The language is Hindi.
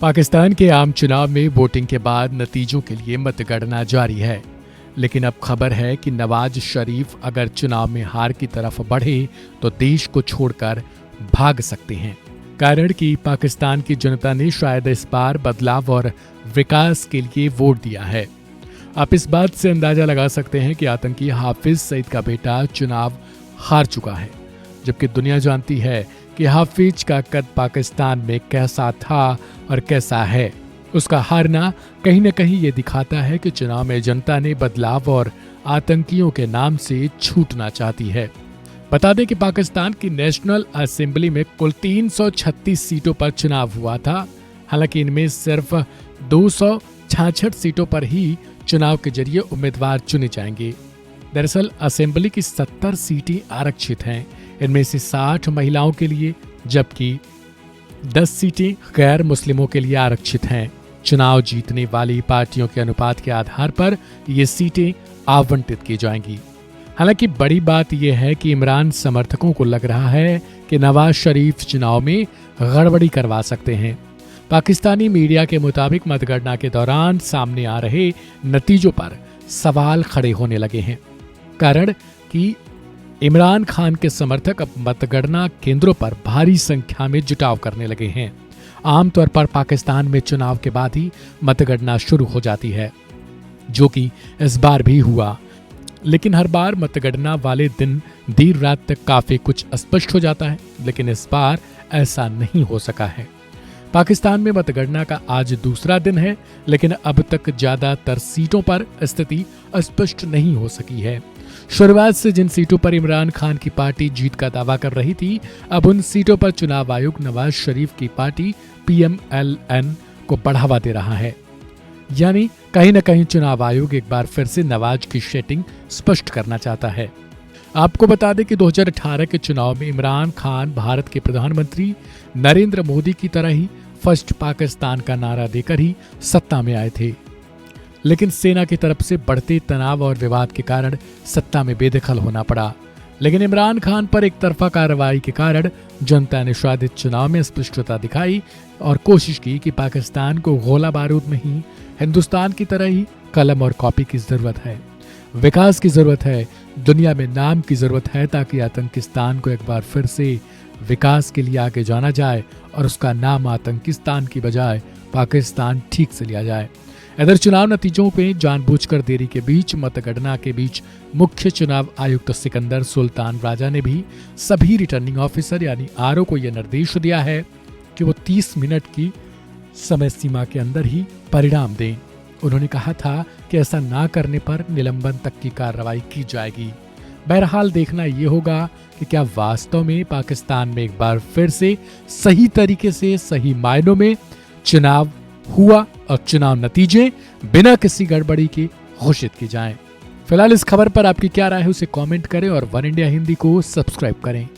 पाकिस्तान के आम चुनाव में वोटिंग के बाद नतीजों के लिए मतगणना जारी है। लेकिन अब खबर है कि नवाज शरीफ अगर चुनाव में हार की तरफ बढ़े तो देश को छोड़कर भाग सकते हैं। कारण कि पाकिस्तान की जनता ने शायद इस बार बदलाव और विकास के लिए वोट दिया है। आप इस बात से अंदाजा लगा सकते हैं कि आतंकी हाफिज सईद का बेटा चुनाव हार चुका है, जबकि दुनिया जानती है कि हाफिज का कद पाकिस्तान में कैसा था और कैसा है। उसका हारना कहीं न कहीं ये दिखाता है कि चुनाव में जनता ने बदलाव और आतंकियों के नाम से छूटना चाहती है। बता दें कि पाकिस्तान की नेशनल असेंबली में कुल 336 सीटों पर चुनाव हुआ था। हालांकि इनमें सिर्फ 266 सीटों पर ही चुनाव के जरिए उम्मीदवार चुने जाएंगे। दरअसल असेंबली की 70 सीटें आरक्षित हैं। इनमें से 60 महिलाओं के लिए जबकि 10 सीटें गैर मुस्लिमों के लिए आरक्षित हैं। चुनाव जीतने वाली पार्टियों के अनुपात के आधार पर ये सीटें आवंटित की जाएंगी। हालांकि बड़ी बात यह है कि इमरान समर्थकों को लग रहा है कि नवाज शरीफ चुनाव में गड़बड़ी करवा सकते हैं। पाकिस्तानी मीडिया के मुताबिक मतगणना के दौरान सामने आ रहे नतीजों पर सवाल खड़े होने लगे हैं। कारण कि इमरान खान के समर्थक अब मतगणना केंद्रों पर भारी संख्या में जुटाव करने लगे हैं। आमतौर पर पाकिस्तान में चुनाव के बाद ही मतगणना शुरू हो जाती है, जो कि इस बार भी हुआ। लेकिन हर बार मतगणना वाले दिन देर रात तक काफी कुछ स्पष्ट हो जाता है, लेकिन इस बार ऐसा नहीं हो सका है। पाकिस्तान में मतगणना का आज दूसरा दिन है, लेकिन अब तक ज्यादातर सीटों पर स्थिति स्पष्ट नहीं हो सकी है। शुरुआत से जिन सीटों पर इमरान खान की पार्टी जीत का दावा कर रही थी, अब उन सीटों पर चुनाव आयोग नवाज शरीफ की पार्टी PMLN को बढ़ावा दे रहा है। यानी कहीं न कहीं चुनाव आयोग एक बार फिर से नवाज की सेटिंग स्पष्ट करना चाहता है। आपको बता दें कि 2018 के चुनाव में इमरान खान भारत के प्रधानमंत्री नरेंद्र मोदी की तरह ही फर्स्ट पाकिस्तान का नारा देकर ही सत्ता में आए थे। लेकिन सेना की तरफ से बढ़ते तनाव और विवाद के कारण सत्ता में बेदखल होना पड़ा। लेकिन इमरान खान पर एक तरफा कार्रवाई के कारण जनता ने शायद इस चुनाव में स्पष्टता दिखाई और कोशिश की कि पाकिस्तान को गोला बारूद नहीं, हिंदुस्तान की तरह ही कलम और कॉपी की जरूरत है, विकास की जरूरत है, दुनिया में नाम की जरूरत है, ताकि आतंकिस्तान को एक बार फिर से विकास के लिए आगे जाना जाए और उसका नाम आतंकिस्तान की बजाय पाकिस्तान ठीक से लिया जाए। इधर चुनाव नतीजों पे जानबूझकर देरी के बीच मतगणना के बीच मुख्य चुनाव आयुक्त सिकंदर सुल्तान राजा ने भी सभी रिटर्निंग ऑफिसर यानी RO को यह निर्देश दिया है कि वो 30 मिनट की समय सीमा के अंदर ही परिणाम दें। उन्होंने कहा था कि ऐसा ना करने पर निलंबन तक की कार्रवाई की जाएगी। बहरहाल देखना ये होगा कि क्या वास्तव में पाकिस्तान में एक बार फिर से सही तरीके से सही मायनों में चुनाव हुआ और चुनाव नतीजे बिना किसी गड़बड़ी के घोषित की जाएं। फिलहाल इस खबर पर आपकी क्या राय है उसे कमेंट करें और वन इंडिया हिंदी को सब्सक्राइब करें।